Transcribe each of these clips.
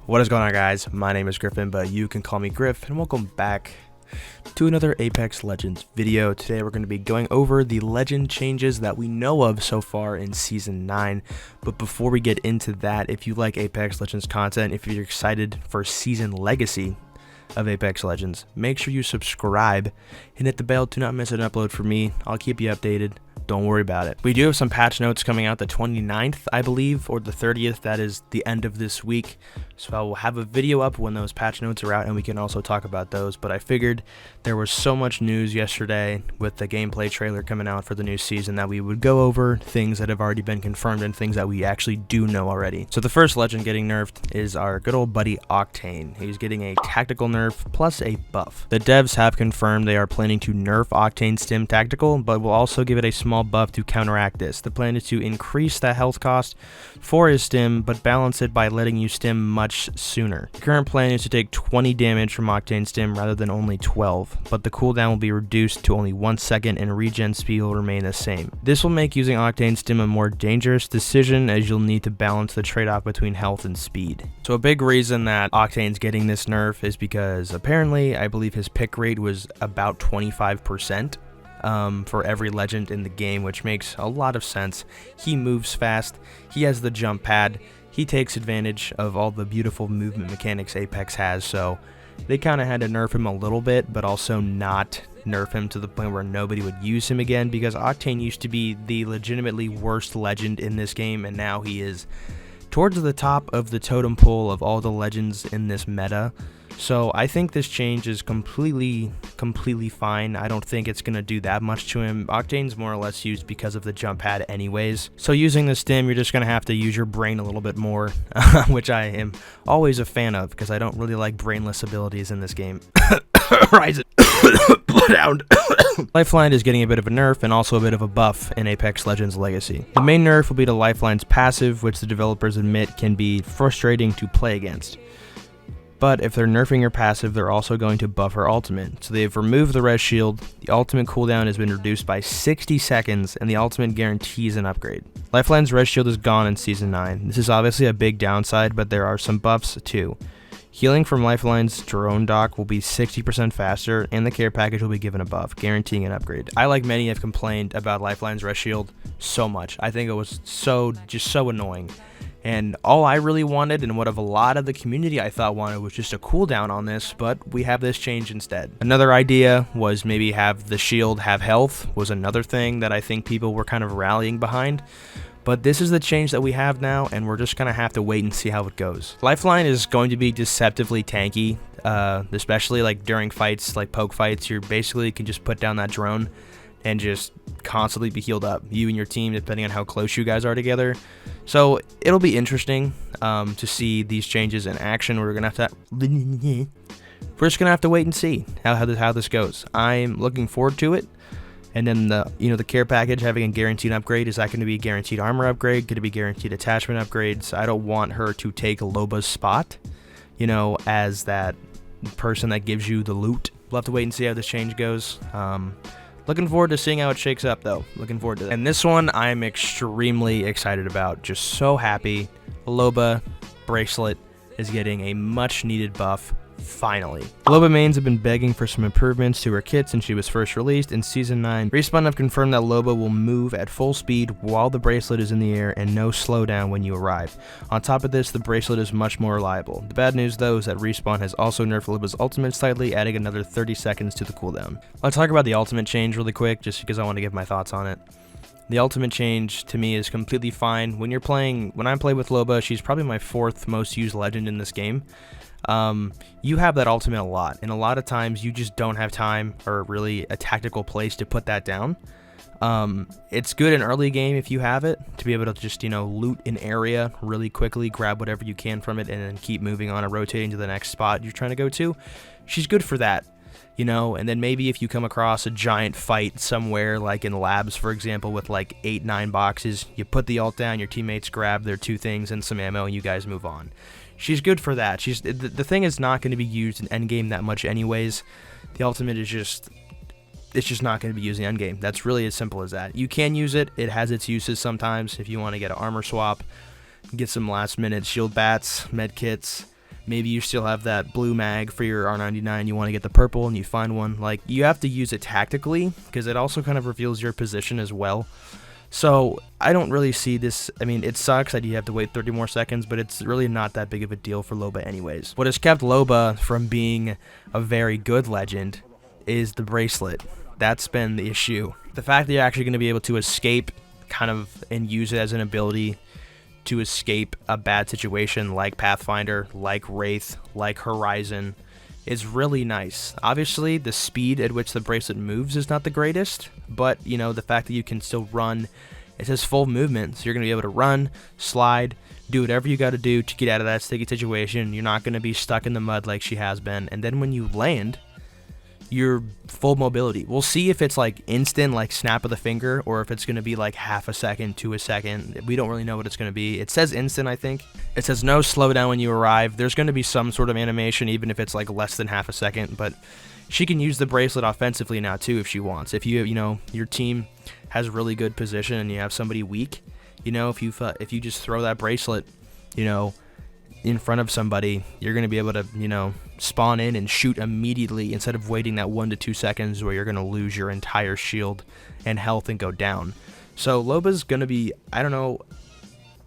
What is going on, guys? My name is Griffin, but you can call me Griff, and welcome back to another Apex Legends video. Today we're going to be going over the legend changes that we know of so far in Season 9. But before we get into that, if you like Apex Legends content, if you're excited for Season Legacy of Apex Legends, make sure you subscribe and hit the bell to not miss an upload from me. I'll keep you updated. Don't worry about it. We do have some patch notes coming out the 29th, I believe, or the 30th. That is the end of this week. So I will have a video up when those patch notes are out, and we can also talk about those. But I figured there was so much news yesterday with the gameplay trailer coming out for the new season that we would go over things that have already been confirmed and things that we actually do know already. So the first legend getting nerfed is our good old buddy Octane. He's getting a tactical nerf plus a buff. The devs have confirmed they are planning to nerf Octane Stim Tactical, but will also give it a small buff to counteract this. The plan is to increase the health cost for his stim, but balance it by letting you stim much sooner. The current plan is to take 20 damage from Octane Stim rather than only 12, but the cooldown will be reduced to only 1 second and regen speed will remain the same. This will make using Octane Stim a more dangerous decision, as you'll need to balance the trade-off between health and speed. So a big reason that Octane's getting this nerf is because apparently I believe his pick rate was about 25%. For every legend in the game, which makes a lot of sense. He moves fast, he has the jump pad, he takes advantage of all the beautiful movement mechanics Apex has, so they kind of had to nerf him a little bit, but also not nerf him to the point where nobody would use him again, because Octane used to be the legitimately worst legend in this game, and now he is towards the top of the totem pole of all the legends in this meta. So I think this change is completely fine. I don't think it's going to do that much to him. Octane's more or less used because of the jump pad anyways. So using the stim, you're just going to have to use your brain a little bit more, which I am always a fan of because I don't really like brainless abilities in this game. Rise it. Down. Lifeline is getting a bit of a nerf and also a bit of a buff in Apex Legends Legacy. The main nerf will be to Lifeline's passive, which the developers admit can be frustrating to play against. But if they're nerfing your passive, they're also going to buff her ultimate. So they've removed the res shield, the ultimate cooldown has been reduced by 60 seconds, and the ultimate guarantees an upgrade. Lifeline's res shield is gone in Season 9. This is obviously a big downside, but there are some buffs too. Healing from Lifeline's drone dock will be 60% faster, and the care package will be given a buff, guaranteeing an upgrade. I, like many, have complained about Lifeline's res shield so much. I think it was just so annoying. And all I really wanted, and what of a lot of the community I thought wanted, was just a cooldown on this, but we have this change instead. Another idea was maybe have the shield have health, was another thing that I think people were kind of rallying behind. But this is the change that we have now, and we're just going to have to wait and see how it goes. Lifeline is going to be deceptively tanky, especially like during fights, like poke fights. You basically can just put down that drone and just constantly be healed up, you and your team, depending on how close you guys are together. So it'll be interesting to see these changes in action. We're just gonna have to wait and see how this goes. I'm looking forward to it. And then the care package having a guaranteed upgrade, is that going to be a guaranteed armor upgrade? Going to be guaranteed attachment upgrades? I don't want her to take Loba's spot, as that person that gives you the loot. We'll have to wait and see how this change goes. Looking forward to seeing how it shakes up, though. Looking forward to it. And this one I'm extremely excited about. Just so happy. Loba bracelet is getting a much needed buff. Finally. Loba mains have been begging for some improvements to her kit since she was first released in Season 9. Respawn have confirmed that Loba will move at full speed while the bracelet is in the air and no slowdown when you arrive. On top of this, the bracelet is much more reliable. The bad news, though, is that Respawn has also nerfed Loba's ultimate slightly, adding another 30 seconds to the cooldown. I'll talk about the ultimate change really quick, just because I want to give my thoughts on it. The ultimate change to me is completely fine. When I play with Loba, she's probably my 4th most used legend in this game. You have that ultimate a lot, and a lot of times you just don't have time or really a tactical place to put that down. It's good in early game if you have it, to be able to just, loot an area really quickly, grab whatever you can from it, and then keep moving on and rotating to the next spot you're trying to go to. She's good for that. And then maybe if you come across a giant fight somewhere, like in labs, for example, with like 8-9 boxes, you put the ult down, your teammates grab their 2 things and some ammo, and you guys move on. She's good for that. The thing is not going to be used in endgame that much anyways. The ultimate is just not going to be used in endgame. That's really as simple as that. You can use it. It has its uses sometimes if you want to get an armor swap, get some last minute shield bats, med kits, maybe you still have that blue mag for your R99, you want to get the purple and you find one. Like, you have to use it tactically because it also kind of reveals your position as well. So I don't really see this. I mean, it sucks that you have to wait 30 more seconds, but it's really not that big of a deal for Loba anyways. What has kept Loba from being a very good legend is the bracelet. That's been the issue. The fact that you're actually going to be able to escape kind of and use it as an ability to escape a bad situation like Pathfinder, like Wraith, like Horizon is really nice. Obviously, the speed at which the bracelet moves is not the greatest, but, you know, the fact that you can still run, it says full movement, so you're going to be able to run, slide, do whatever you got to do to get out of that sticky situation. You're not going to be stuck in the mud like she has been, and then when you land, you're full mobility. We'll see if it's like instant, like snap of the finger, or if it's going to be like half a second to a second. We don't really know what it's going to be. It says instant, I think. It says no slowdown when you arrive. There's going to be some sort of animation, even if it's like less than half a second, but she can use the bracelet offensively now too if she wants. If you know, your team has really good position and you have somebody weak, you know, if you just throw that bracelet, you know, in front of somebody, you're going to be able to, you know, spawn in and shoot immediately instead of waiting that 1 to 2 seconds where you're going to lose your entire shield and health and go down. So Loba's going to be, I don't know,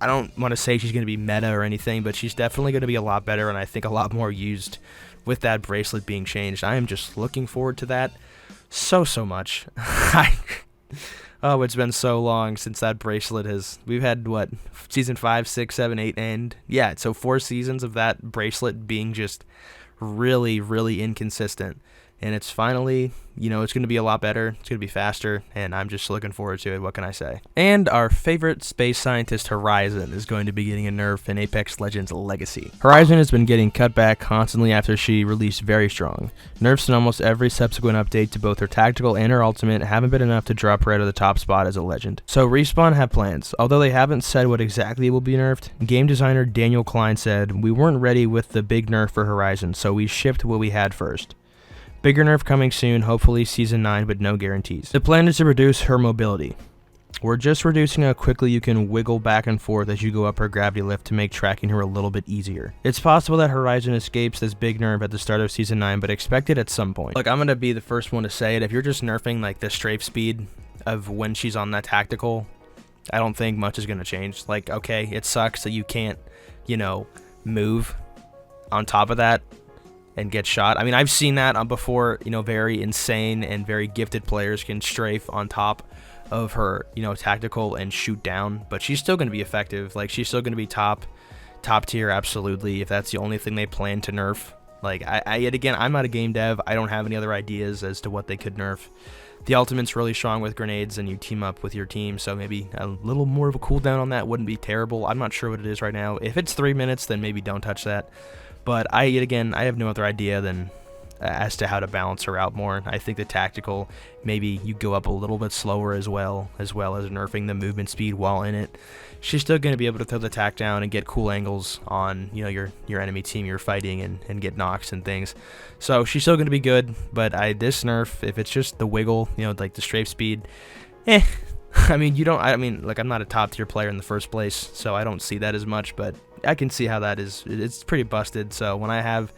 I don't want to say she's going to be meta or anything, but she's definitely going to be a lot better and I think a lot more used with that bracelet being changed. I am just looking forward to that so much. Oh, it's been so long since that bracelet has... We've had, what, Season 5, 6, 7, 8, and... Yeah, so 4 seasons of that bracelet being just really, really inconsistent. And it's finally, you know, it's going to be a lot better. It's going to be faster, and I'm just looking forward to it. What can I say? And our favorite space scientist, Horizon, is going to be getting a nerf in Apex Legends Legacy. Horizon has been getting cut back constantly after she released Very Strong. Nerfs in almost every subsequent update to both her tactical and her ultimate haven't been enough to drop her out of the top spot as a legend. So Respawn have plans. Although they haven't said what exactly will be nerfed, game designer Daniel Klein said, "We weren't ready with the big nerf for Horizon, so we shipped what we had first. Bigger nerf coming soon, hopefully Season 9, but no guarantees." The plan is to reduce her mobility. "We're just reducing how quickly you can wiggle back and forth as you go up her gravity lift to make tracking her a little bit easier. It's possible that Horizon escapes this big nerf at the start of Season 9, but expect it at some point." Look, I'm going to be the first one to say it. If you're just nerfing like the strafe speed of when she's on that tactical, I don't think much is going to change. Like, okay, it sucks that you can't, you know, move on top of that and get shot. I mean, I've seen that before, you know, very insane and very gifted players can strafe on top of her, you know, tactical and shoot down, but she's still going to be effective. Like, she's still going to be top tier, absolutely, if that's the only thing they plan to nerf. Like, yet again, I'm not a game dev. I don't have any other ideas as to what they could nerf. The ultimate's really strong with grenades and you team up with your team, so maybe a little more of a cooldown on that wouldn't be terrible. I'm not sure what it is right now. If it's 3 minutes, then maybe don't touch that. But yet again, I have no other idea than as to how to balance her out more. I think the tactical, maybe you go up a little bit slower as well as nerfing the movement speed while in it. She's still going to be able to throw the tack down and get cool angles on, you know, your enemy team you're fighting and get knocks and things. So she's still going to be good, but this nerf, if it's just the wiggle, you know, like the strafe speed, I mean, like, I'm not a top tier player in the first place, so I don't see that as much, but I can see how that is. It's pretty busted. So when I have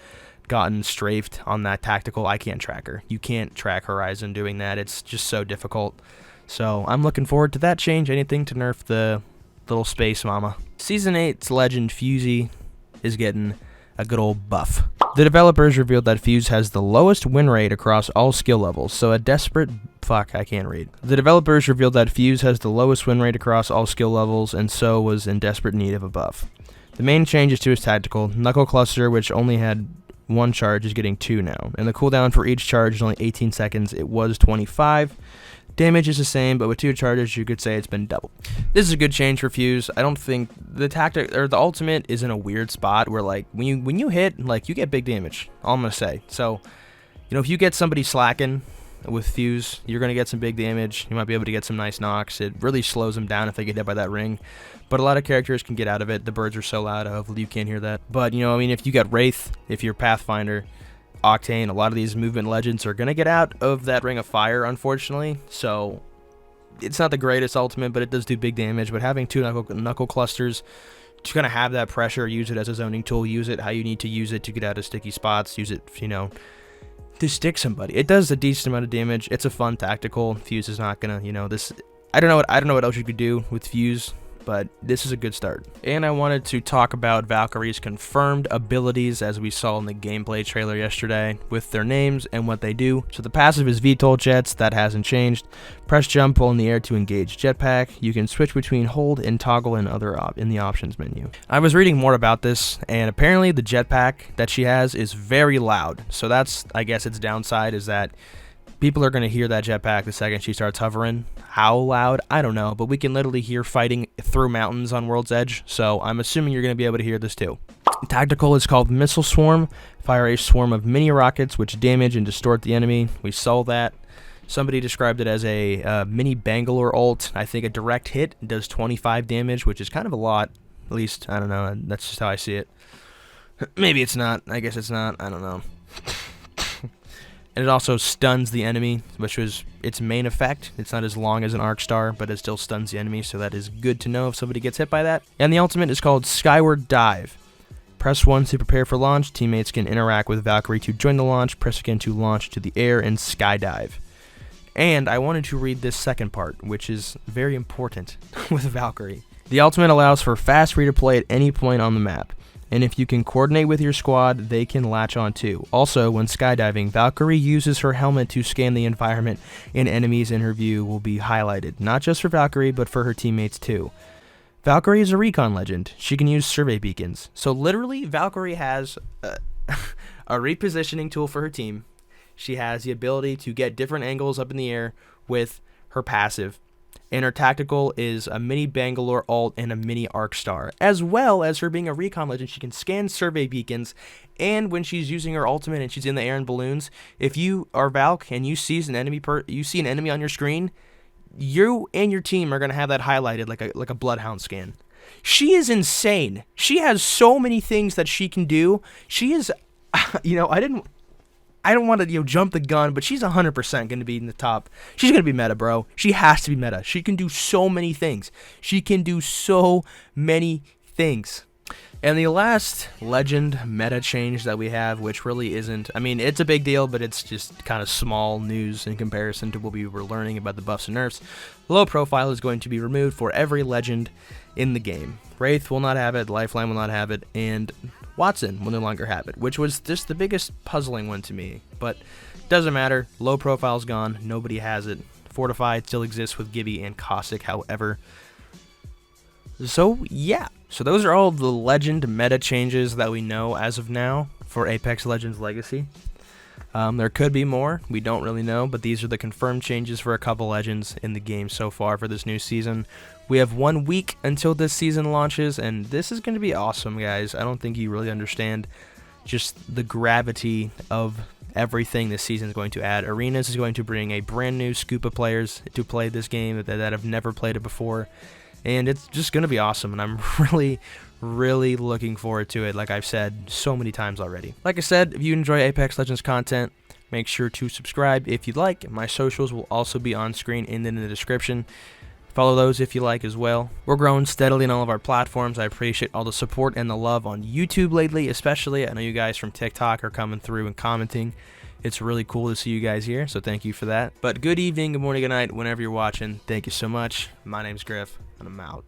gotten strafed on that tactical, I can't track her. You can't track Horizon doing that. It's just so difficult. So I'm looking forward to that change. Anything to nerf the little space mama. Season 8's legend Fusey is getting a good old buff. The developers revealed that Fuse has the lowest win rate across all skill levels, so a desperate... Fuck, I can't read. The developers revealed that Fuse has the lowest win rate across all skill levels, and so was in desperate need of a buff. The main change is to his tactical. Knuckle Cluster, which only had 1 charge, is getting 2 now, and the cooldown for each charge is only 18 seconds. It was 25. Damage is the same, but with 2 charges, you could say it's been doubled. This is a good change for Fuse. I don't think the tactic or the ultimate is in a weird spot where, like, when you hit, like, you get big damage. All I'm gonna say. So, you know, if you get somebody slacking with Fuse, you're gonna get some big damage. You might be able to get some nice knocks. It really slows them down if they get hit by that ring. But a lot of characters can get out of it. The birds are so loud, hopefully you can't hear that. But, you know, I mean, if you got Wraith, if you're Pathfinder, Octane, a lot of these movement legends are going to get out of that ring of fire, unfortunately. So it's not the greatest ultimate, but it does do big damage. But having 2 knuckle clusters just going to have that pressure, use it as a zoning tool, use it how you need to use it to get out of sticky spots, use it, you know, to stick somebody. It does a decent amount of damage. It's a fun tactical. Fuse is not going to, you know, this, I don't know what else you could do with Fuse, but this is a good start. And I wanted to talk about Valkyrie's confirmed abilities as we saw in the gameplay trailer yesterday with their names and what they do. So the passive is VTOL jets, that hasn't changed. Press jump while in the air to engage jetpack. You can switch between hold and toggle in in the options menu. I was reading more about this, and apparently the jetpack that she has is very loud. So that's, I guess, its downside is that people are going to hear that jetpack the second she starts hovering. How loud? I don't know, but we can literally hear fighting through mountains on World's Edge, so I'm assuming you're going to be able to hear this too. Tactical is called Missile Swarm. Fire a swarm of mini rockets which damage and distort the enemy. We saw that. Somebody described it as a mini Bangalore ult. I think a direct hit does 25 damage, which is kind of a lot. At least, I don't know, that's just how I see it. Maybe it's not. I guess it's not. I don't know. And it also stuns the enemy, which was its main effect. It's not as long as an arc star, but it still stuns the enemy, so that is good to know if somebody gets hit by that. And the ultimate is called Skyward Dive. Press 1 to prepare for launch. Teammates can interact with Valkyrie to join the launch. Press again to launch to the air and skydive. And I wanted to read this second part, which is very important with Valkyrie. The ultimate allows for fast redeploy at any point on the map. And if you can coordinate with your squad, they can latch on too. Also, when skydiving, Valkyrie uses her helmet to scan the environment, and enemies in her view will be highlighted, not just for Valkyrie, but for her teammates too. Valkyrie is a recon legend. She can use survey beacons. So literally, Valkyrie has a repositioning tool for her team. She has the ability to get different angles up in the air with her passive. And her tactical is a mini Bangalore ult and a mini arc star. As well as her being a recon legend, she can scan survey beacons. And when she's using her ultimate and she's in the air in balloons, if you are Valk and you see an enemy on your screen, you and your team are gonna have that highlighted like a bloodhound scan. She is insane. She has so many things that she can do. She is, you know, I don't want to jump the gun, but she's 100% going to be in the top. She's going to be meta, bro. She has to be meta. She can do so many things. She can do so many things. And the last legend meta change that we have, which really isn't, I mean, it's a big deal, but it's just kind of small news in comparison to what we were learning about the buffs and nerfs. Low profile is going to be removed for every legend in the game. Wraith will not have it, Lifeline will not have it, and Watson will no longer have it, which was just the biggest puzzling one to me. But doesn't matter. Low profile's gone. Nobody has it. Fortified still exists with Gibby and Caustic, however. So, yeah. So those are all the legend meta changes that we know as of now for Apex Legends Legacy. There could be more. We don't really know, but these are the confirmed changes for a couple legends in the game so far for this new season. We have 1 week until this season launches, and this is going to be awesome, guys. I don't think you really understand just the gravity of everything this season is going to add. Arenas is going to bring a brand new scoop of players to play this game that have never played it before, and it's just going to be awesome, and I'm really looking forward to it, like I've said so many times already. Like I said, if you enjoy Apex Legends content, make sure to subscribe if you'd like. My socials will also be on screen and in the description. Follow those if you like as well. We're growing steadily on all of our platforms. I appreciate all the support and the love on YouTube lately, especially. I know you guys from TikTok are coming through and commenting. It's really cool to see you guys here, so thank you for that. But good evening, good morning, good night, whenever you're watching. Thank you so much. My name's Griff, and I'm out.